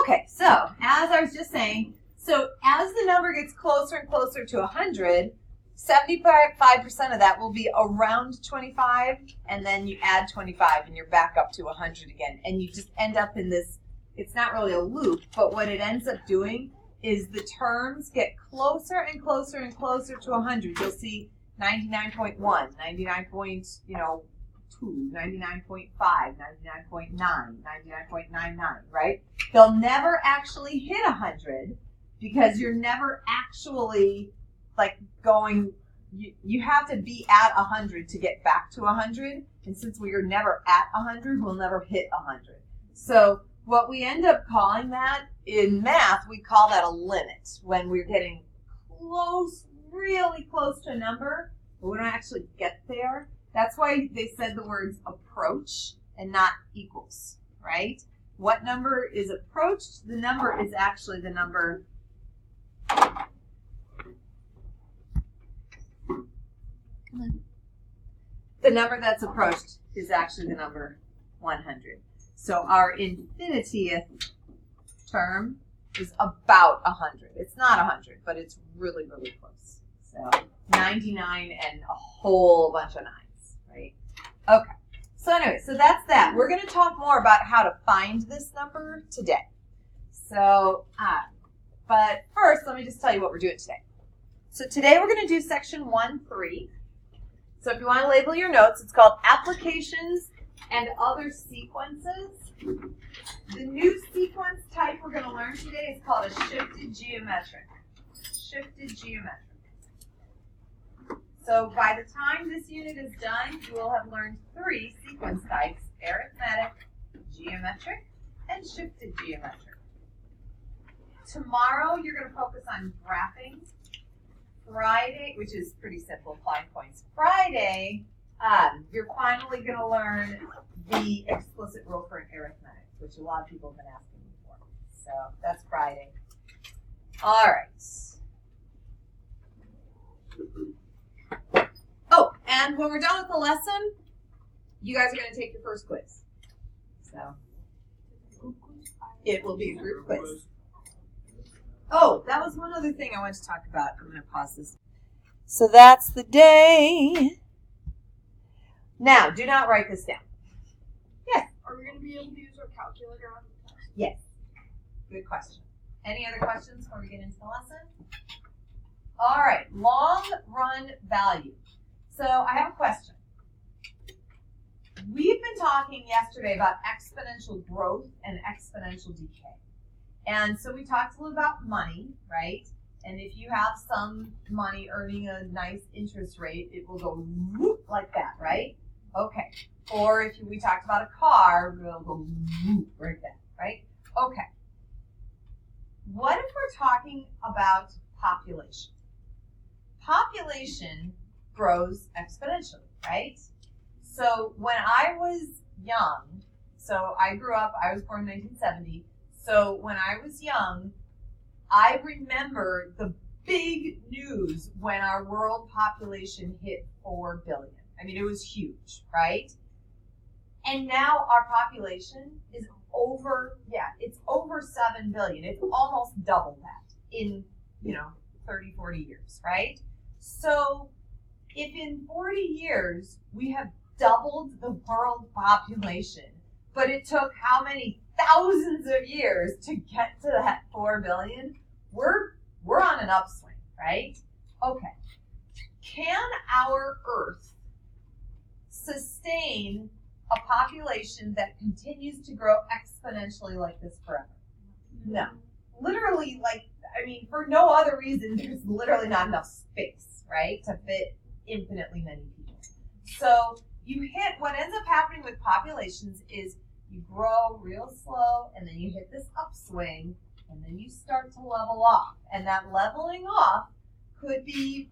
Okay, so as I was just saying, so as the number gets closer and closer to 100, 75% of that will be around 25, and then you add 25 and you're back up to 100 again. And you just end up in this, it's not really a loop, but what it ends up doing is the terms get closer and closer and closer to 100. You'll see 99.1, 99.2, 99.5, 99.9, 99.99, right? They'll never actually hit 100 because you're never actually like going, you have to be at 100 to get back to 100. And since we are never at 100, we'll never hit 100. So what we end up calling that in math, we call that a limit when we're getting close, really close to a number, but we don't actually get there. That's why they said the words approach and not equals, right? What number is approached? The number is actually the number. The number that's approached is actually the number 100. So our infinitieth term is about 100. It's not 100, but it's really, really close. So 99 and a whole bunch of 9s, right? Okay. So anyway, so that's that. We're going to talk more about how to find this number today. So, but first, let me just tell you what we're doing today. So today we're going to do section 1.3. So if you want to label your notes, it's called Applications and Other Sequences. The new sequence type we're going to learn today is called a shifted geometric. Shifted geometric. So by the time this unit is done, you will have learned 3 sequence types: arithmetic, geometric, and shifted geometric. Tomorrow you're going to focus on graphing. Friday, which is pretty simple, applying points. Friday, you're finally going to learn the explicit rule for arithmetic, which a lot of people have been asking me for. So that's Friday. All right. Oh, and when we're done with the lesson, you guys are going to take your first quiz. So it will be a group quiz. Oh, that was one other thing I wanted to talk about. I'm going to pause this. So that's the day. Now, do not write this down. Yes? Are we going to be able to use our calculator on the test? Yes. Good question. Any other questions before we get into the lesson? All right, long run value. So I have a question. We've been talking yesterday about exponential growth and exponential decay. And so we talked a little about money, right? And if you have some money earning a nice interest rate, it will go whoop like that, right? Okay. Or if we talked about a car, it'll go whoop like that, right? Okay. What if we're talking about population? Population grows exponentially, right? So when I was young, so I grew up, I was born in 1970. So when I was young, I remember the big news when our world population hit 4 billion. I mean, it was huge, right? And now our population is it's over 7 billion. It's almost double that in, 30, 40 years, right? So if in 40 years we have doubled the world population, but it took how many thousands of years to get to that 4 billion, we're on an upswing, right? Okay. Can our Earth sustain a population that continues to grow exponentially like this forever? No. Literally, for no other reason, there's literally not enough space, right, to fit infinitely many people. So what ends up happening with populations is you grow real slow, and then you hit this upswing, and then you start to level off. And that leveling off could be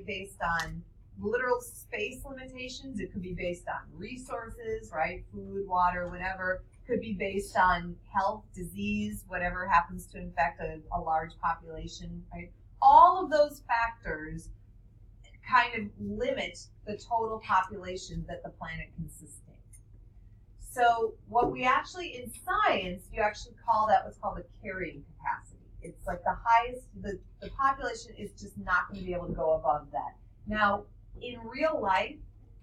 based on literal space limitations. It could be based on resources, right? Food, water, whatever. Could be based on health, disease, whatever happens to infect a large population, right? All of those factors kind of limit the total population that the planet can sustain. So what we actually, in science, you actually call that what's called the carrying capacity. It's like the highest, the population is just not going to be able to go above that. Now, in real life,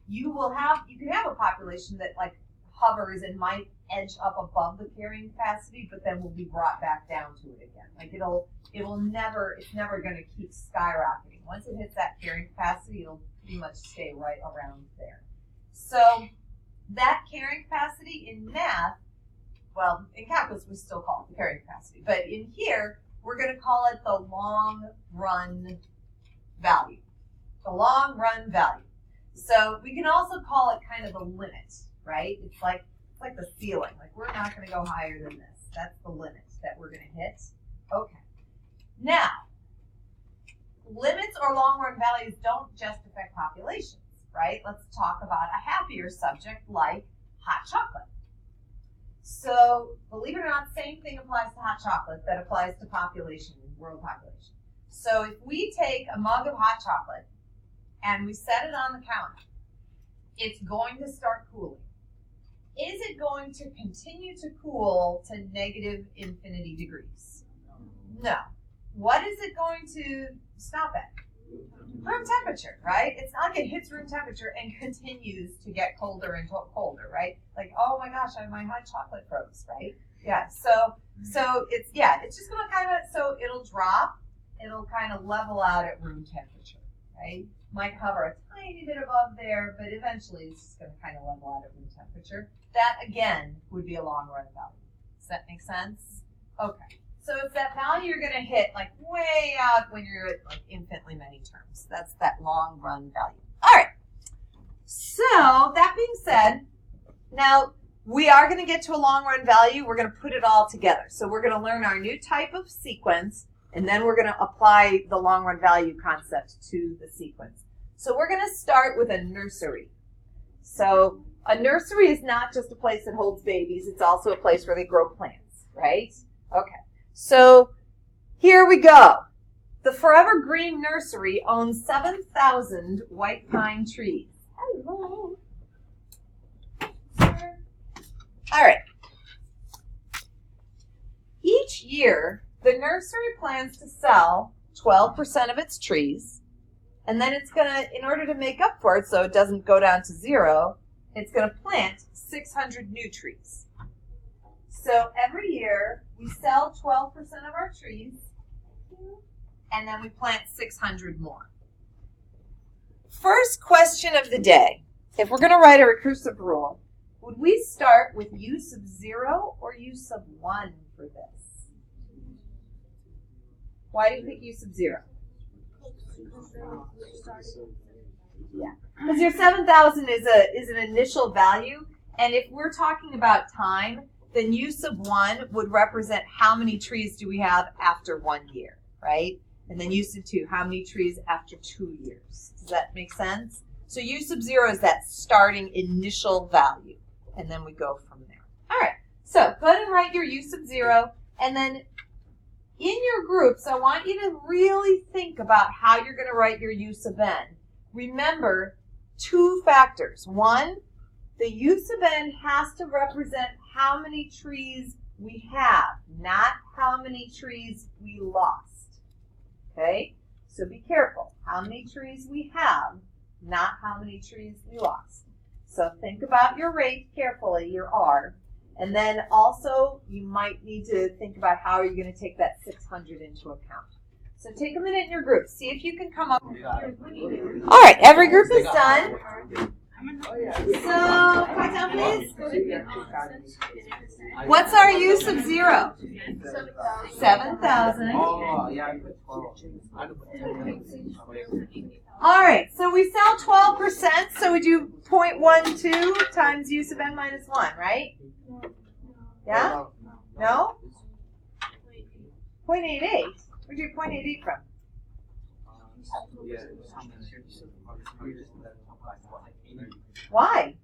you can have a population that like hovers and might edge up above the carrying capacity, but then will be brought back down to it again. Like it's never going to keep skyrocketing. Once it hits that carrying capacity, it'll pretty much stay right around there. So that carrying capacity in math, well, in calculus we still call it the carrying capacity, but in here we're going to call it the long run value. The long run value. So we can also call it kind of the limit, right? It's like the ceiling. Like we're not going to go higher than this. That's the limit that we're going to hit. Okay. Now, limits or long run values don't just affect populations, right? Let's talk about a happier subject like hot chocolate. So, believe it or not, same thing applies to hot chocolate that applies to population, world population. So if we take a mug of hot chocolate and we set it on the counter, it's going to start cooling. Is it going to continue to cool to negative infinity degrees? No. What is it going to stop at? Room temperature, right? It's not like it hits room temperature and continues to get colder and colder, right? Like, oh my gosh, my hot chocolate froze, right? Yeah, so it's just gonna kind of, so it'll drop, it'll kind of level out at room temperature, right? Might hover a tiny bit above there, but eventually it's just gonna kind of level out at room temperature. That again would be a long run value. Does that make sense? Okay. So it's that value you're going to hit like way out when you're at like infinitely many terms. That's that long run value. All right. So that being said, now we are going to get to a long run value. We're going to put it all together. So we're going to learn our new type of sequence, and then we're going to apply the long run value concept to the sequence. So we're going to start with a nursery. So a nursery is not just a place that holds babies. It's also a place where they grow plants, right? Okay. So here we go. The Forever Green Nursery owns 7,000 white pine trees. Hello. All right. Each year, the nursery plans to sell 12% of its trees, and then it's going to, in order to make up for it so it doesn't go down to zero, it's going to plant 600 new trees. So every year, we sell 12% of our trees, and then we plant 600 more. First question of the day. If we're going to write a recursive rule, would we start with u sub 0 or u sub 1 for this? Why do you think u sub 0? Yeah, because your 7,000 is an initial value, and if we're talking about time, then u sub 1 would represent how many trees do we have after 1 year, right? And then u sub 2, how many trees after 2 years? Does that make sense? So u sub 0 is that starting initial value, and then we go from there. All right, so go ahead and write your u sub 0, and then in your groups, I want you to really think about how you're going to write your u sub n. Remember, 2 factors. 1, the u sub n has to represent how many trees we have, not how many trees we lost. Okay? So be careful. How many trees we have, not how many trees we lost. So think about your rate carefully, your R. And then also, you might need to think about how are you going to take that 600 into account. So take a minute in your group. See if you can come up. All right, every group is done. So, quiet down, please. What's our u sub 0? 7,000. All right, so we sell 12%, so we do 0.12 times u sub n minus 1, right? Yeah? No? 0.88. Where'd you get 0.88 from? Why?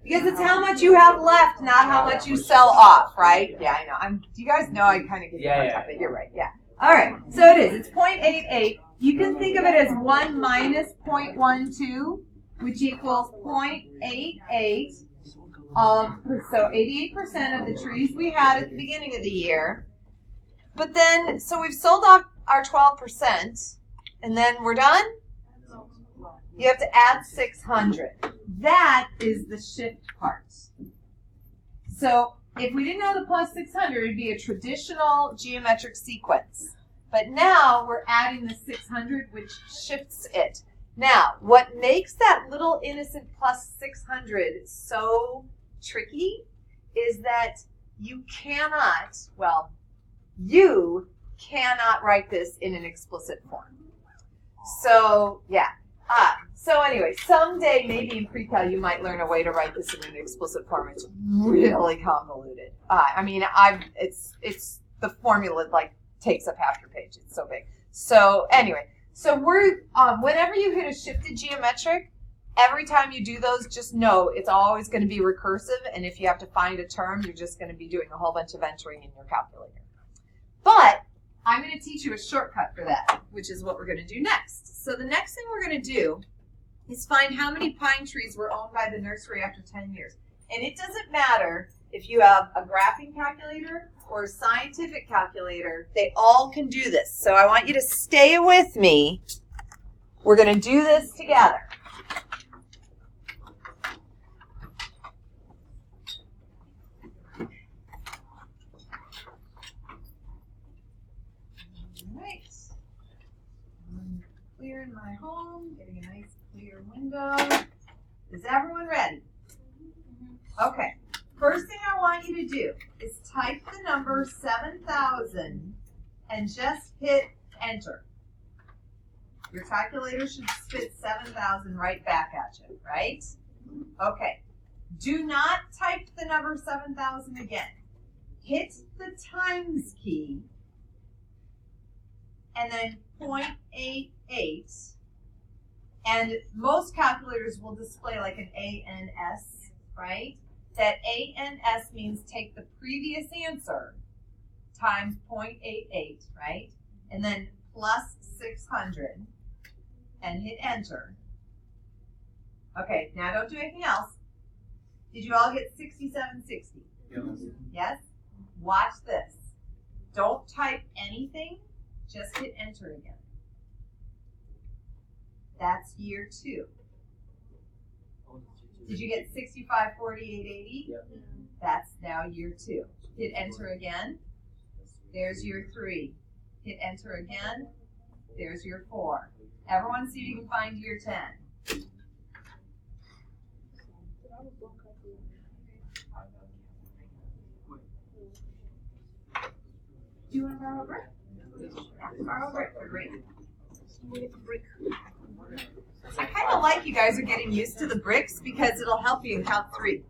Because it's how much you have left, not how much you sell off, right? Yeah, I know. You guys know I kind of get the point of it. You're right. Yeah. All right. So it is. It's 0.88 You can think of it as 1 minus 0.12, which equals 0.88 of, so 88% of the trees we had at the beginning of the year. But then, so we've sold off our 12%, and then we're done? You have to add 600. That is the shift part. So if we didn't have the plus 600, it'd be a traditional geometric sequence. But now we're adding the 600, which shifts it. Now, what makes that little innocent plus 600 so tricky is that you cannot write this in an explicit form. So, yeah. So anyway, someday, maybe in pre-cal, you might learn a way to write this in an explicit form. It's really convoluted. It's the formula takes up half your page. It's so big. So anyway, so we're whenever you hit a shifted geometric, every time you do those, just know it's always going to be recursive. And if you have to find a term, you're just going to be doing a whole bunch of entering in your calculator. But I'm going to teach you a shortcut for that, which is what we're going to do next. So the next thing we're going to do is find how many pine trees were owned by the nursery after 10 years. And it doesn't matter if you have a graphing calculator or a scientific calculator, they all can do this. So I want you to stay with me. We're going to do this together. All right. I'm clearing my home, getting a nice clear window. Is everyone ready? Okay. First thing I want you to do is type the number 7,000 and just hit enter. Your calculator should spit 7,000 right back at you, right? Okay. Do not type the number 7,000 again. Hit the times key and then 0.88. And most calculators will display like an ANS, right? That ANS means take the previous answer times 0.88, right? And then plus 600 and hit enter. Okay, now don't do anything else. Did you all get 6760? Yes? Watch this. Don't type anything, just hit enter again. That's year 2. Did you get 65, 48, 80? Yep. That's now year 2. Hit enter again. There's year 3. Hit enter again. There's year 4. Everyone see if you can find year 10. Do you want to borrow a brick? Yeah, borrow a brick. They're great. I kind of like you guys are getting used to the bricks because it'll help you in count 3.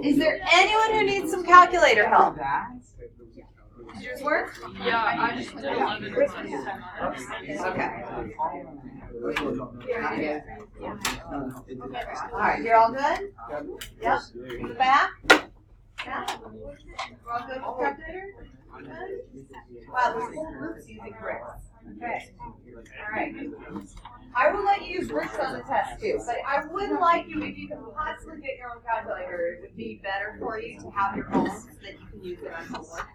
Is there anyone who needs some calculator help? Did yours work? Yeah, I just did 11. Okay. All right, you're all good? Yep. In the back? Yeah? We're all good with the calculator? Good? Wow, this whole group's using bricks. Okay. All right. I will let you use bricks on the test too, but I would like you, if you can possibly get your own calculator, it would be better for you to have your own so that you can use it on homework.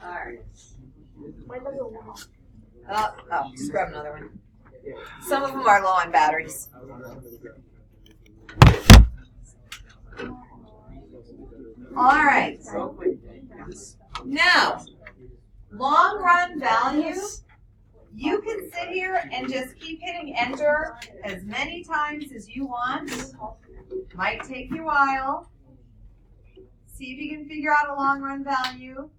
All right. Oh, just grab another one. Some of them are low on batteries. All right. Now, long run value, you can sit here and just keep hitting enter as many times as you want. Might take you a while. See if you can figure out a long run value.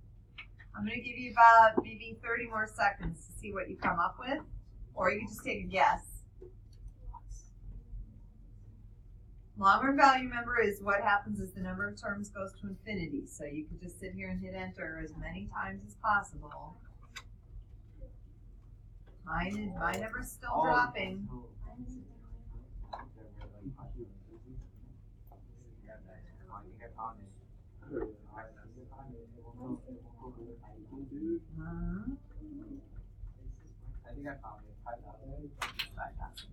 I'm going to give you about maybe 30 more seconds to see what you come up with, or you can just take a guess. Long run value, remember, is what happens as the number of terms goes to infinity. So you can just sit here and hit enter as many times as possible. My number's still dropping. I think I found it. 5,000.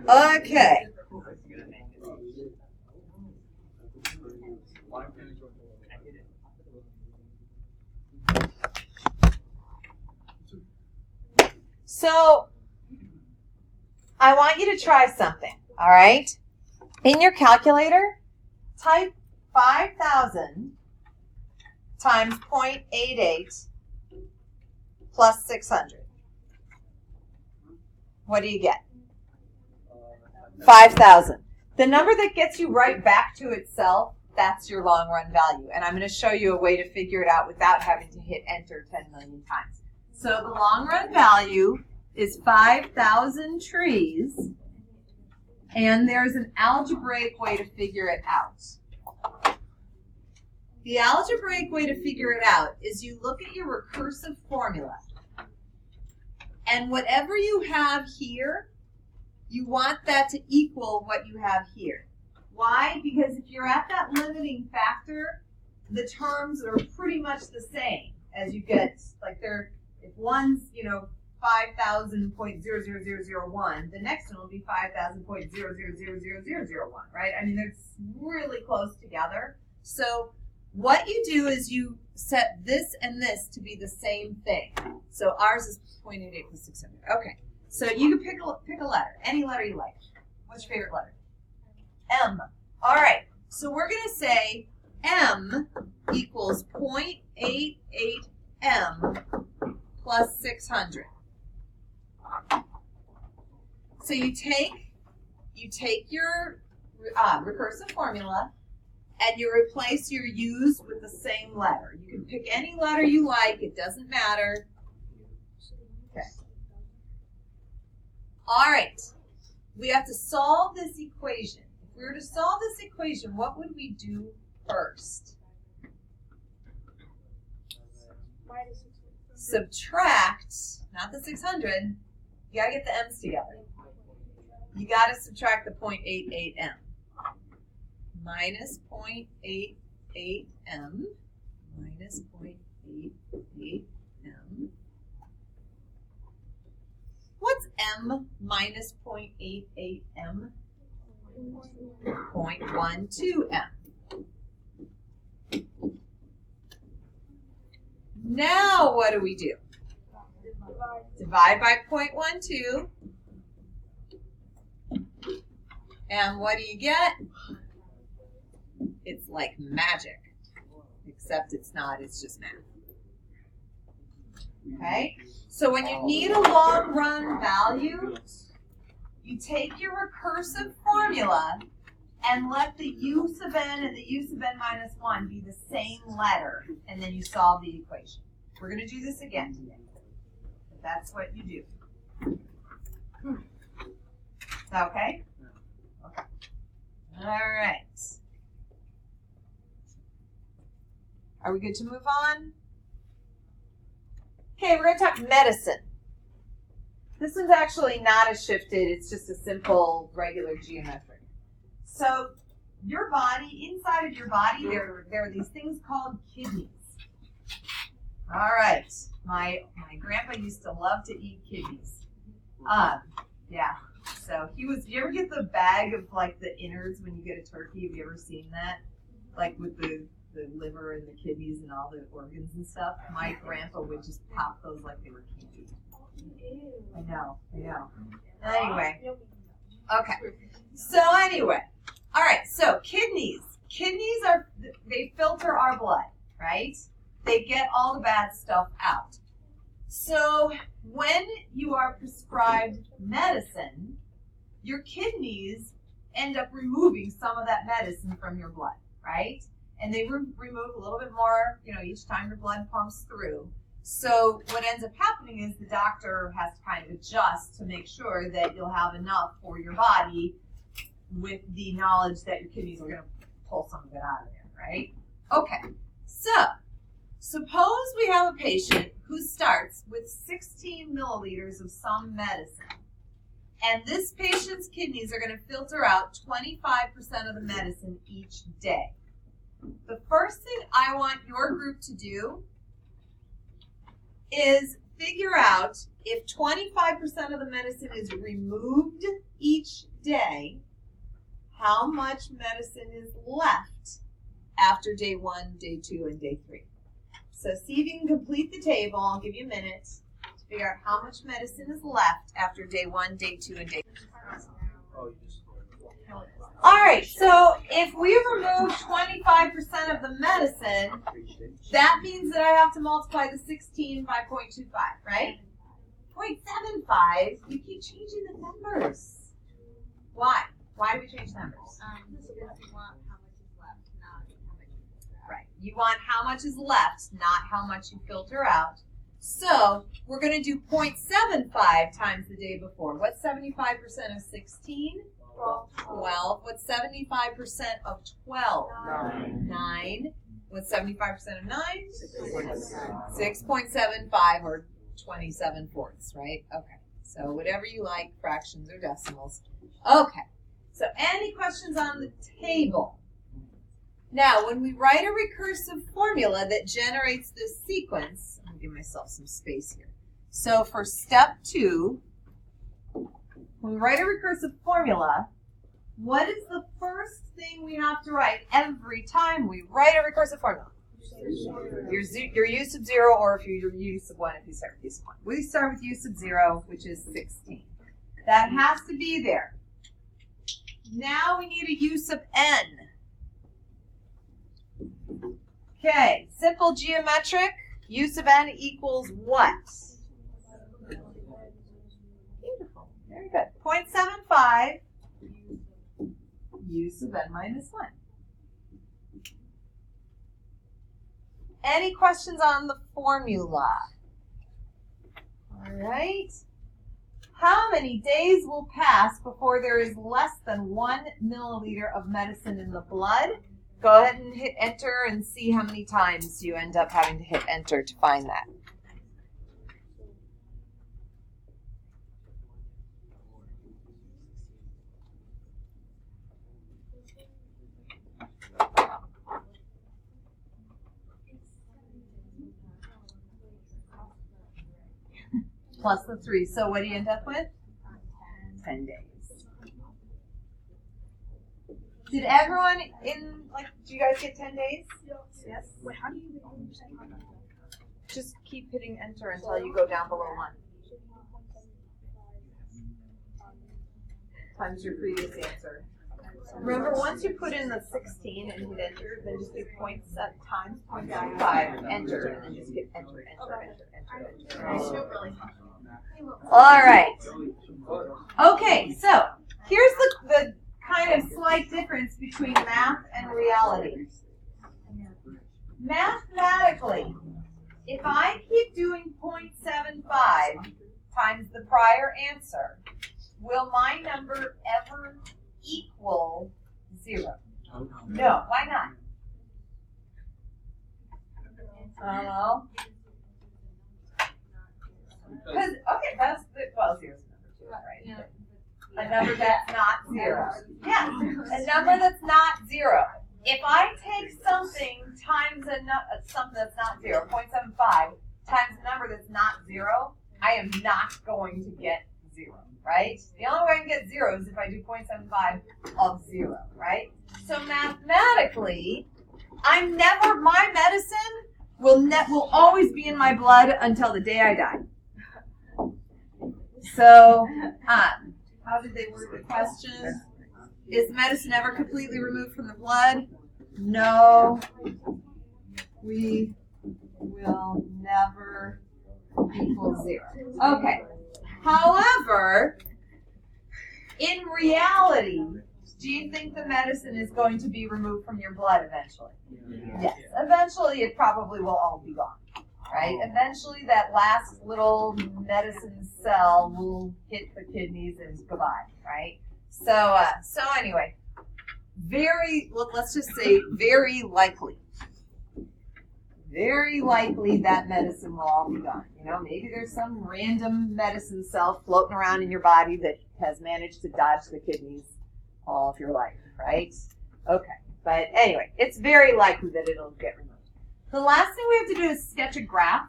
Okay. So, I want you to try something, all right? In your calculator, type 5,000 times 0.88 plus 600. What do you get? 5,000. The number that gets you right back to itself, that's your long run value. And I'm going to show you a way to figure it out without having to hit enter 10 million times. So the long run value is 5,000 trees, and there's an algebraic way to figure it out. The algebraic way to figure it out is you look at your recursive formula, and whatever you have here, you want that to equal what you have here. Why? Because if you're at that limiting factor, the terms are pretty much the same as you get, like they're, if one's, 5,000.00001, the next one will be 5,000.0000001, right? I mean, they're really close together. So what you do is you set this and this to be the same thing. So ours is 0.88 plus 600. Okay. So you can pick a letter, any letter you like. What's your favorite letter? M. All right. So we're going to say M equals 0.88 M plus 600. So you take your recursive formula and you replace your U's with the same letter. You can pick any letter you like. It doesn't matter. Okay. All right. We have to solve this equation. If we were to solve this equation, what would we do first? Subtract, not the 600. You gotta get the M's together. You gotta subtract the 0.88 M. Minus 0.88 M. Minus 0.88 M. What's M minus 0.88 M? 0.12 M. Now what do we do? Divide by 0.12. And what do you get? It's like magic. Except it's not, it's just math. Okay? So when you need a long run value, you take your recursive formula and let the u sub n and the u sub n minus 1 be the same letter, and then you solve the equation. We're going to do this again today. That's what you do. Is that okay? Okay. All right. Are we good to move on? Okay, we're going to talk medicine. This one's actually not as shifted. It's just a simple, regular geometric. So your body, inside of your body, there are these things called kidneys. All right. My grandpa used to love to eat kidneys. Yeah. So you ever get the bag of like the innards when you get a turkey? Have you ever seen that? Like with the liver and the kidneys and all the organs and stuff? My grandpa would just pop those like they were candy. I know. Anyway. Okay. So anyway. All right. So kidneys. Kidneys they filter our blood, right? They get all the bad stuff out. So when you are prescribed medicine, your kidneys end up removing some of that medicine from your blood, right? And they remove a little bit more, each time your blood pumps through. So what ends up happening is the doctor has to kind of adjust to make sure that you'll have enough for your body with the knowledge that your kidneys are going to pull some of it out of there, right? Okay, so suppose we have a patient who starts with 16 milliliters of some medicine. And this patient's kidneys are going to filter out 25% of the medicine each day. The first thing I want your group to do is figure out if 25% of the medicine is removed each day, how much medicine is left after day 1, day 2, and day 3. So see if you can complete the table. I'll give you a minute to figure out how much medicine is left after day 1, day 2, and day 3. All right, so if we remove 25% of the medicine, that means that I have to multiply the 16 by 0.25, right? 0.75, you keep changing the numbers. Why? Why do we change numbers? Right. You want how much is left, not how much you filter out. So we're going to do 0.75 times the day before. What's 75% of 16? 12. What's 75% of 12? 9. What's 75% of 9? 6.75 or 27 fourths, right? Okay. So whatever you like, fractions or decimals. Okay. So any questions on the table? Now, when we write a recursive formula that generates this sequence, I'm going to give myself some space here. So for step 2, when we write a recursive formula, what is the first thing we have to write every time we write a recursive formula? Your u sub 0, or if you're u sub 1, if you start with u sub 1. We start with u sub 0, which is 16. That has to be there. Now we need a u sub n. Okay, simple geometric. U sub n equals what? Beautiful. Very good. 0.75 u sub n minus 1. Any questions on the formula? All right. How many days will pass before there is less than 1 milliliter of medicine in the blood? Go ahead and hit enter and see how many times you end up having to hit enter to find that. Plus the 3. So what do you end up with? 10 days. Did everyone do you guys get 10 days? Yes. Wait, how do you Just keep hitting enter until you go down below 1. Times your previous answer. Remember, once you put in the 16 and hit enter, then just do points set times 0.75, enter, and then just hit enter, enter, enter, enter, enter. All right. Okay, so here's the kind of slight difference between math and reality. Mathematically, if I keep doing 0.75 times the prior answer, will my number ever equal 0? No. Why not? I don't know. Because, okay, that's the, well, 0's a number 2, right? Yeah. A number that's not 0. Yeah, a number that's not 0. If I take something times something that's not 0, 0.75, times a number that's not 0, I am not going to get 0, right? The only way I can get 0 is if I do 0.75 of 0, right? So mathematically, my medicine will always be in my blood until the day I die. So, how did they word the question? Is medicine ever completely removed from the blood? No. We will never equal 0. Okay. However, in reality, do you think the medicine is going to be removed from your blood eventually? Yes. Eventually, it probably will all be gone. Right? Eventually, that last little medicine cell will hit the kidneys and goodbye, right? So anyway, let's just say very likely. very likely that medicine will all be gone. You know, maybe there's some random medicine cell floating around in your body that has managed to dodge the kidneys all of your life, right? Okay, but anyway, it's very likely that it'll get removed. The last thing we have to do is sketch a graph.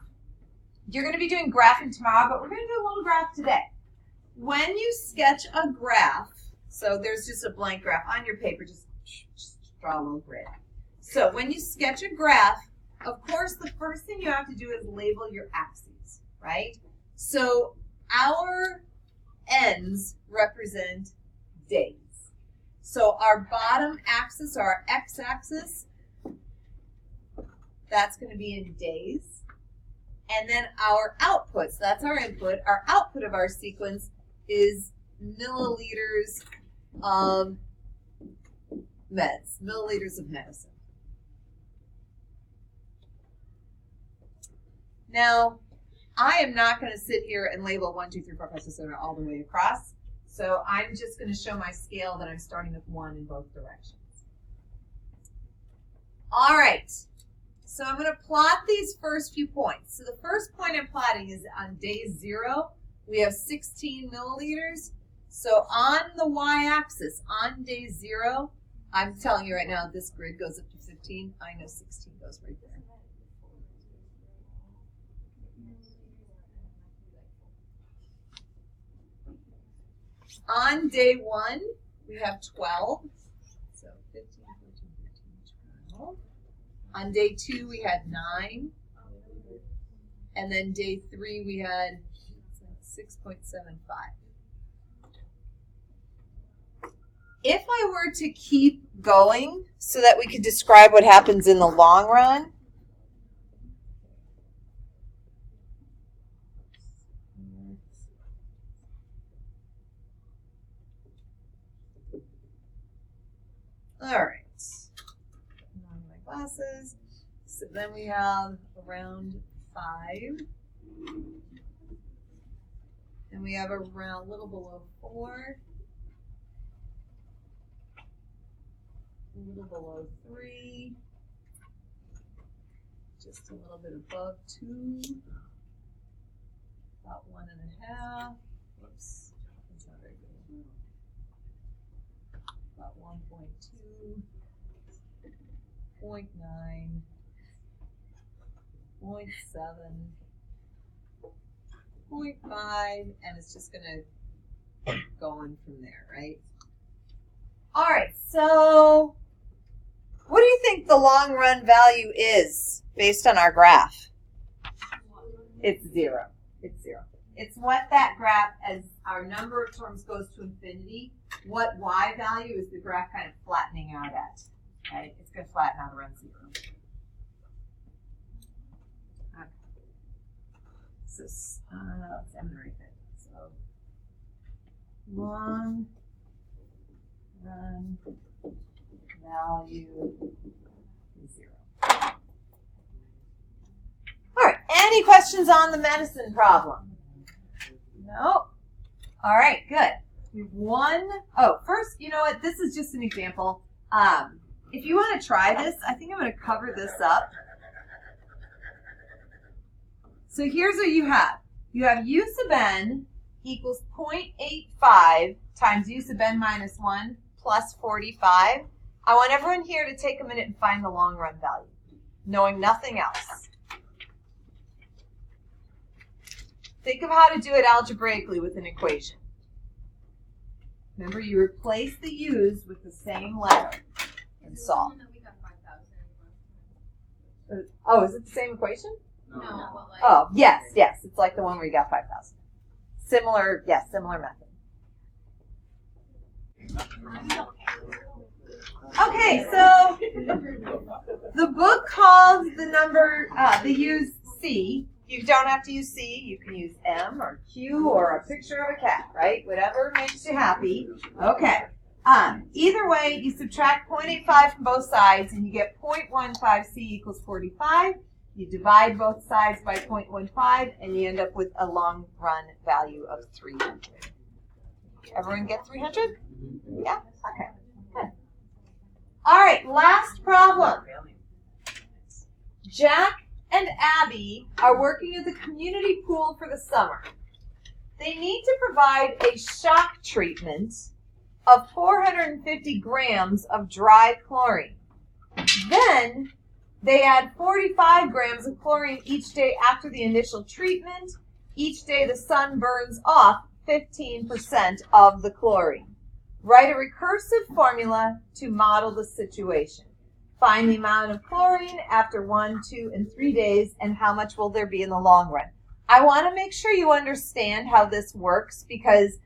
You're going to be doing graphing tomorrow, but we're going to do a little graph today. When you sketch a graph, so there's just a blank graph on your paper, just draw a little grid. So when you sketch a graph, of course, the first thing you have to do is label your axes, right? So our ends represent days. So our bottom axis, our x-axis, that's going to be in days. And then our outputs, that's our input. Our output of our sequence is milliliters of meds, milliliters of medicine. Now, I am not going to sit here and label 1, 2, 3, 4, 5, 6, 7 all the way across. So I'm just going to show my scale that I'm starting with 1 in both directions. All right. So I'm going to plot these first few points. So the first point I'm plotting is on day 0. We have 16 milliliters. So on the y-axis, on day 0, I'm telling you right now, this grid goes up to 15. I know 16 goes right there. On day 1, we have 12. So 15, 14, 15, 12. On day 2, we had 9. And then day 3, we had 6.75. If I were to keep going so that we could describe what happens in the long run, all right, on my glasses. So then we have around 5. And we have around a little below 4. A little below 3. Just a little bit above 2. About 1.5. Whoops. That's not very good. About 1.2. 0.9. 0.7. 0.5, and it's just going to go on from there, right? All right, so what do you think the long run value is based on our graph? It's 0. It's 0. It's what that graph, as our number of terms goes to infinity, what y value is the graph kind of flattening out at, right? It's going to flatten out around 0. Okay. So, I'm going to write that. So, long run value is 0. All right, any questions on the medicine problem? No? All right, good. We've won. Oh, first, you know what? This is just an example. If you want to try this, I think I'm going to cover this up. So here's what you have. You have u sub n equals 0.85 times u sub n minus 1 plus 45. I want everyone here to take a minute and find the long run value, knowing nothing else. Think of how to do it algebraically with an equation. Remember, you replace the u's with the same letter and solve. Oh, is it the same equation? No. Oh, yes. It's like the one where you got 5,000. Similar method. Okay, so the book calls the number, the use C. You don't have to use C. You can use M or Q or a picture of a cat, right? Whatever makes you happy. Okay. Either way, you subtract 0.85 from both sides, and you get 0.15 C equals 45. You divide both sides by 0.15, and you end up with a long run value of 300. Everyone get 300? Yeah? Okay. Good. All right, last problem. Jack Abby are working at the community pool for the summer. They need to provide a shock treatment of 450 grams of dry chlorine. Then they add 45 grams of chlorine each day after the initial treatment. Each day the sun burns off 15% of the chlorine. Write a recursive formula to model the situation. Find the amount of chlorine after 1, 2, and 3 days, and how much will there be in the long run. I want to make sure you understand how this works because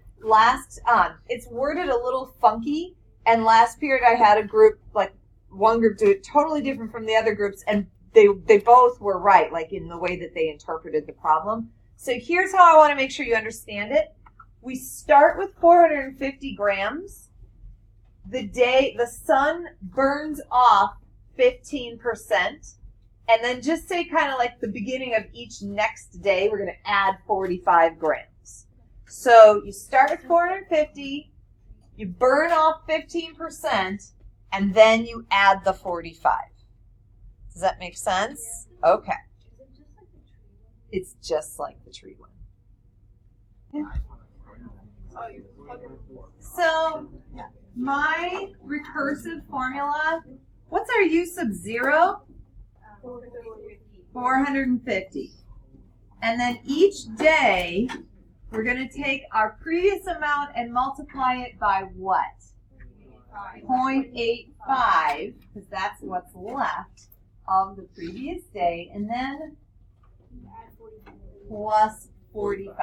it's worded a little funky, and last period I had a group, like one group do it totally different from the other groups, and they both were right, like in the way that they interpreted the problem. So here's how I want to make sure you understand it. We start with 450 grams. The sun burns off 15%, and then just say kind of like the beginning of each next day, we're going to add 45 grams. So you start with 450, you burn off 15%, and then you add the 45. Does that make sense? Okay. It's just like the tree one. So my recursive formula, what's our u sub 0? 450. And then each day, we're going to take our previous amount and multiply it by what? 0.85, because that's what's left of the previous day, and then plus 45.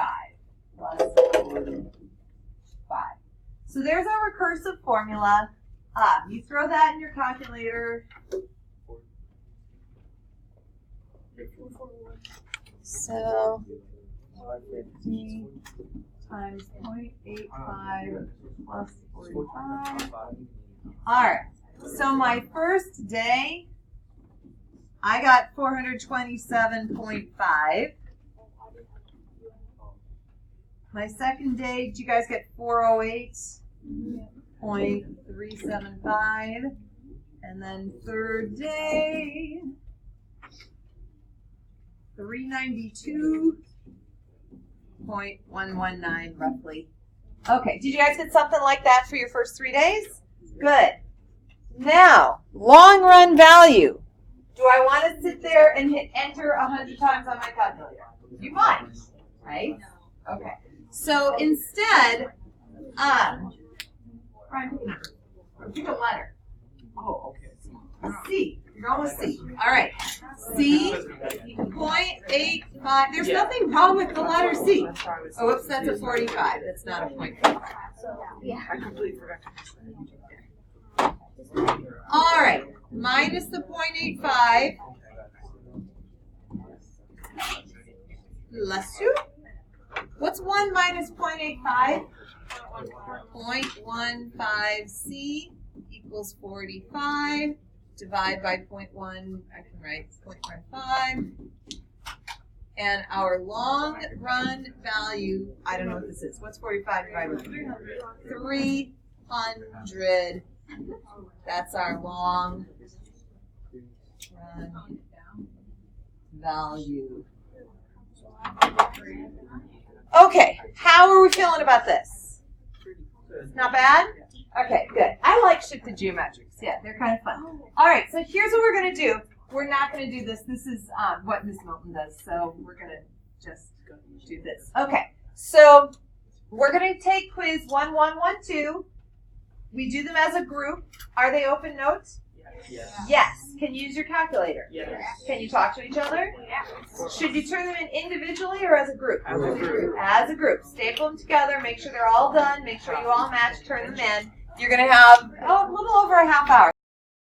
Plus 45. So there's our recursive formula. You throw that in your calculator. So 450 times 0.85 plus 45. All right. So my first day, I got 427.5. My second day, did you guys get 408.375? And then third day, 392.119 roughly. Okay, did you guys get something like that for your first 3 days? Good. Now, long run value. Do I want to sit there and hit enter 100 times on my calculator? You might, right? Okay. So instead, Brian, pick a number. Pick a letter. Oh, okay. C. You're almost C. All right. C, 0.85. There's nothing wrong with the letter C. Oh, whoops, that's a 45. That's not a 0.85. Yeah. I completely forgot. All right. Minus the 0.85. Bless you. What's 1 minus 0.85? 0.15C equals 45. Divide by 0.1, I can write 0.15. And our long run value, I don't know what this is. What's 45 divided by 300? 300. That's our long run value. Okay, how are we feeling about this? Not bad? Okay, good. I like shifted geometrics. Yeah, they're kind of fun. All right, so here's what we're going to do. We're not going to do this. This is what Miss Milton does, so we're going to just do this. Okay, so we're going to take quiz 1, 1, 1, 2. We do them as a group. Are they open notes? Yes. Yes. Can you use your calculator? Yes. Can you talk to each other? Should you turn them in individually or as a group? As a group. As a group. Staple them together. Make sure they're all done. Make sure you all match. Turn them in. You're going to have a little over a half hour.